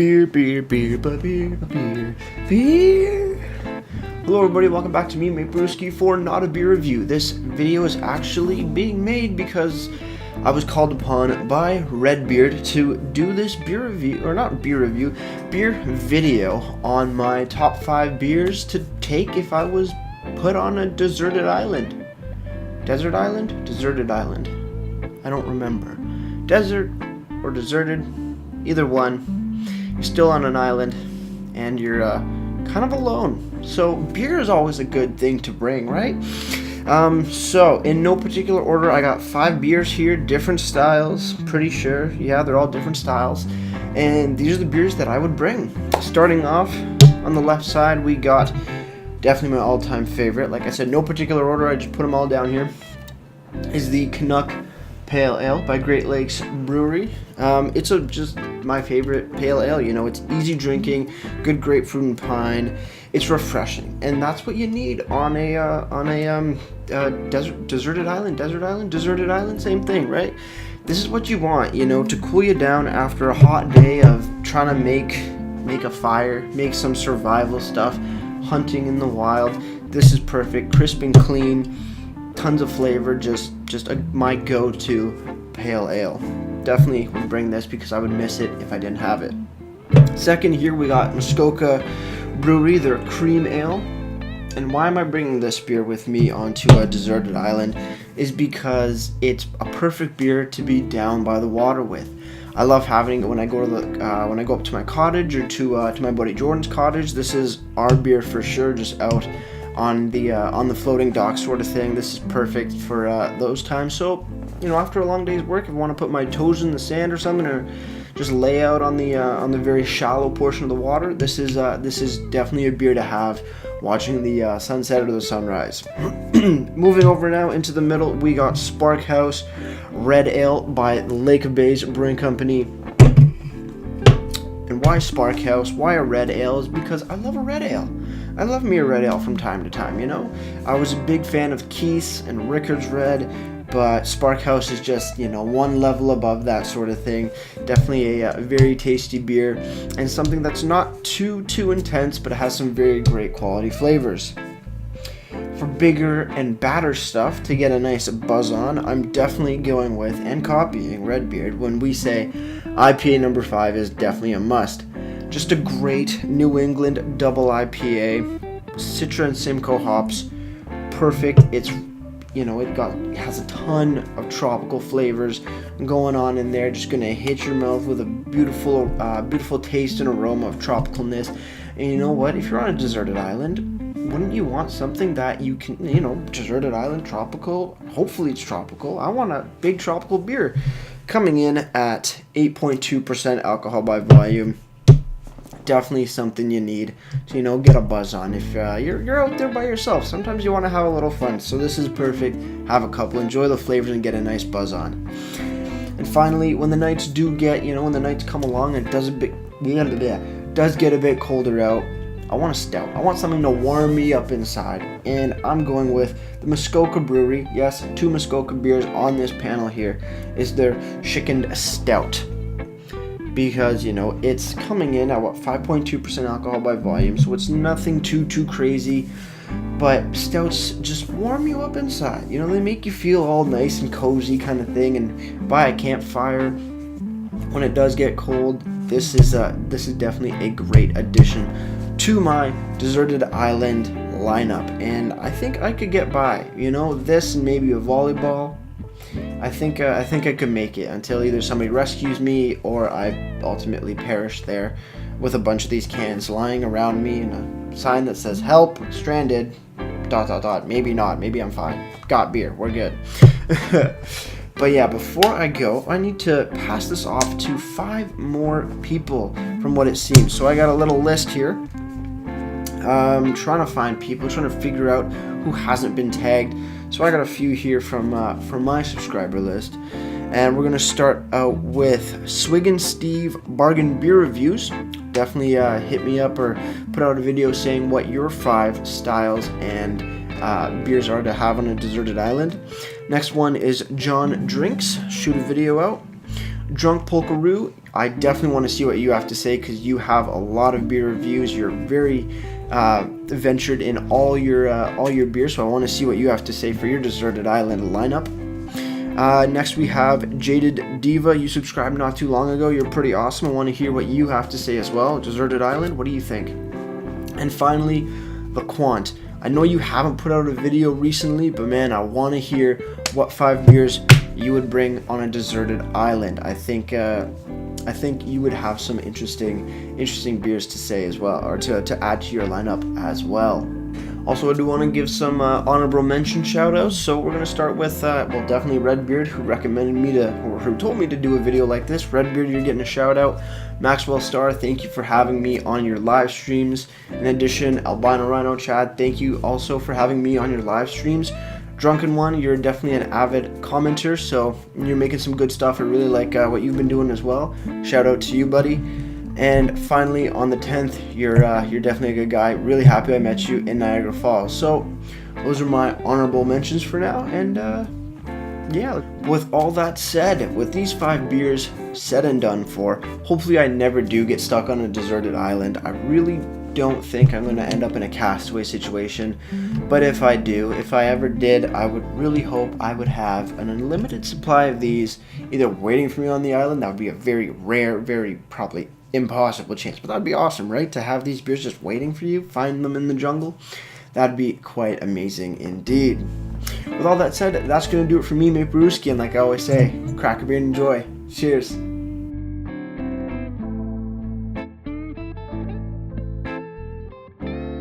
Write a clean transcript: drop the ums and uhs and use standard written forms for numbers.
Beer, beer, beer, beer, beer, beer. Hello everybody, welcome back to me, Brewski, for Not a Beer Review. This video is actually being made because I was called upon by RedBeerd to do this beer review, or not beer review, beer video on my top 5 beers to take if I was put on a deserted island. Desert island? Deserted island. I don't remember. Desert or deserted, either one. You're still on an island and you're kind of alone. So beer is always a good thing to bring, right? So in no particular order, I got 5 beers here, different styles, pretty sure. Yeah, they're all different styles. And these are the beers that I would bring. Starting off on the left side, we got definitely my all-time favorite. Like I said, no particular order, I just put them all down here. Is the Canuck Pale Ale by Great Lakes Brewery. It's just my favorite pale ale. You know, it's easy drinking, good grapefruit and pine. It's refreshing, and that's what you need on a deserted island. Same thing, right? This is what you want, you know, to cool you down after a hot day of trying to make a fire, make some survival stuff, hunting in the wild. This is perfect, crisp and clean. Tons of flavor, just my go-to pale ale. Definitely would bring this because I would miss it if I didn't have it. Second, here we got Muskoka Brewery, their cream ale. And why am I bringing this beer with me onto a deserted island is because it's a perfect beer to be down by the water with. I love having it when I go to when I go up to my cottage or to my buddy Jordan's cottage. This is our beer for sure, just out on the floating dock sort of thing. This is perfect for those times. So, you know, after a long day's work, if I want to put my toes in the sand or something, or just lay out on the very shallow portion of the water, this is definitely a beer to have watching the sunset or the sunrise. Moving over now into the middle, we got Spark House Red Ale by Lake of Bays Brewing Company. And why Spark House? Why a red ale? Is because I love a red ale. I love me a red ale from time to time, you know. I was a big fan of Keith's and Rickard's Red, but Spark House is just, you know, one level above that sort of thing. Definitely a very tasty beer, and something that's not too intense, but it has some very great quality flavors. For bigger and badder stuff to get a nice buzz on, I'm definitely going with and copying RedBeerd when we say IPA number 5 is definitely a must. Just a great New England double IPA, Citra and Simcoe hops, perfect. It's, you know, it has a ton of tropical flavors going on in there. Just gonna hit your mouth with a beautiful taste and aroma of tropicalness. And you know what? If you're on a deserted island, wouldn't you want something that you can, you know, deserted island, tropical? Hopefully it's tropical. I want a big tropical beer. Coming in at 8.2% alcohol by volume. Definitely something you need to, you know, get a buzz on if you're out there by yourself. Sometimes you want to have a little fun, so this is perfect. Have a couple, enjoy the flavors, and get a nice buzz on. And finally, when the nights when the nights come along and it does get a bit colder out, I want a stout. I want something to warm me up inside, and I'm going with the Muskoka Brewery. Yes, 2 Muskoka beers on this panel here is their Chicken Stout. Because, you know, it's coming in at 5.2% alcohol by volume, so it's nothing too crazy, but stouts just warm you up inside. You know, they make you feel all nice and cozy kind of thing, and by a campfire when it does get cold, this is definitely a great addition to my deserted island lineup, and I think I could get by, you know, this and maybe a volleyball. I think I could make it until either somebody rescues me or I ultimately perish there with a bunch of these cans lying around me and a sign that says "Help, stranded." ... Maybe not. Maybe I'm fine. Got beer. We're good. But yeah, before I go, I need to pass this off to 5 more people from what it seems. So I got a little list here. Trying to find people, trying to figure out who hasn't been tagged. So I got a few here from my subscriber list, and we're gonna start out with Swig and Steve Bargain Beer Reviews. Definitely hit me up or put out a video saying what your 5 styles and beers are to have on a deserted island. Next one is John Drinks. Shoot a video out. Drunk Polkaroo, I definitely want to see what you have to say because you have a lot of beer reviews. You're very ventured in all your beers, so I want to see what you have to say for your Deserted Island lineup. Next we have Jaded Diva. You subscribed not too long ago. You're pretty awesome. I want to hear what you have to say as well. Deserted Island, what do you think? And finally, The Quant. I know you haven't put out a video recently, but man, I want to hear what 5 beers you would bring on a deserted island. I think you would have some interesting beers to say as well, or to add to your lineup as well. Also, I do want to give some honorable mention shout outs. So we're going to start with, well, definitely RedBeerd, who recommended me or who told me to do a video like this. RedBeerd, you're getting a shout out. Maxwell Star, thank you for having me on your live streams. In addition, Albino Rhino Chad, thank you also for having me on your live streams. Drunken One, you're definitely an avid commenter, so you're making some good stuff. I really like what you've been doing as well. Shout out to you, buddy. And finally, on the 10th, you're definitely a good guy. Really happy I met you in Niagara Falls. So those are my honorable mentions for now. And yeah, with all that said, with these 5 beers said and done for, hopefully I never do get stuck on a deserted island. I really don't think I'm going to end up in a castaway situation, but if I do, if I ever did, I would really hope I would have an unlimited supply of these either waiting for me on the island. That would be a very rare, very probably impossible chance, but that'd be awesome, right? To have these beers just waiting for you, find them in the jungle. That'd be quite amazing indeed. With all that said, that's going to do it for me, Mate Brewski, and like I always say, crack a beer and enjoy. Cheers.